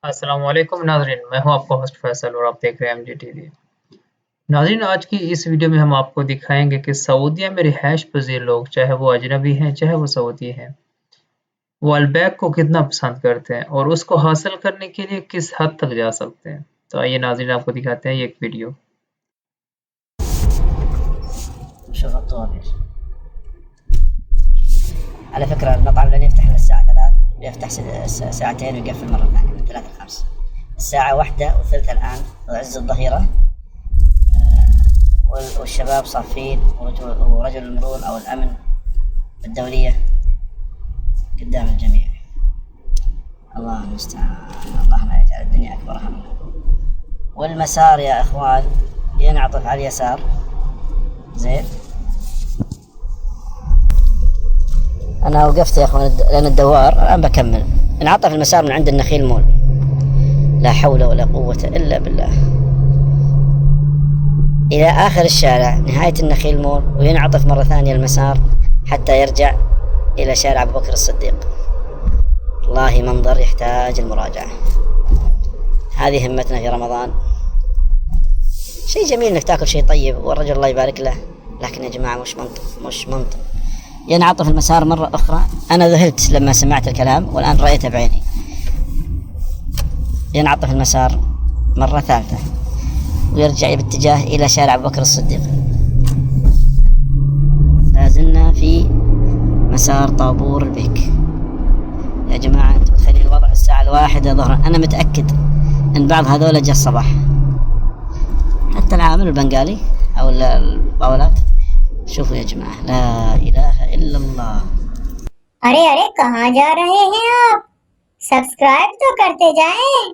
अस्सलाम वालेकुम नाज़रीन, मैं हूं आपका होस्ट फैसल और आप देख रहे हैं एमजीटीवी। नाज़रीन, आज की इस वीडियो में हम आपको दिखाएंगे कि सऊदीया में रिहाइश पज़ीर लोग, चाहे वो अजनबी हैं चाहे वो सऊदी हैं, वो अलबैक को कितना पसंद करते हैं और उसको हासिल करने के लिए किस हद तक जा सकते हैं। तो आइए नाज़रीन, आपको दिखाते हैं ये एक वीडियो। شوف الطوابير. على فكرة المطعم لن يفتح إلا الساعة 3، يفتح ساعتين ويقفل مرة ثانية من 3 ل 5. الساعة 1:03 الآن وعز الظهيرة، والشباب صافين ورجل المرور أو الأمن الدولية قدام الجميع. الله المستعان، الله لا يجعل الدنيا أكبر همنا. والمسار يا إخوان ينعطف على اليسار، زين. أنا وقفت يا أخوان لأن الدوار الآن بكمل. انعطف المسار من عند النخيل مول، لا حول ولا قوة إلا بالله، إلى آخر الشارع نهاية النخيل مول، وينعطف مرة ثانية المسار حتى يرجع إلى شارع أبو بكر الصديق. والله منظر يحتاج المراجعة. هذه همتنا في رمضان. شيء جميل إنك تأكل شيء طيب والرجل الله يبارك له، لكن يا جماعة مش منطق. ينعطف المسار مرة أخرى. أنا ذهلت لما سمعت الكلام والآن رأيته بعيني. ينعطف المسار مرة ثالثة ويرجع باتجاه إلى شارع أبو بكر الصديق. لازلنا في مسار طابور البيك يا جماعة. أنتم متخيلين الوضع؟ الساعة 1 ظهرا. أنا متأكد أن بعض هذول جاء الصباح، حتى العامل البنغالي أو الباولات. شوفوا يا جماعة، لا إله إلا الله। अरे अरे कहाँ जा रहे हैं आप? सब्सक्राइब तो करते जाएं।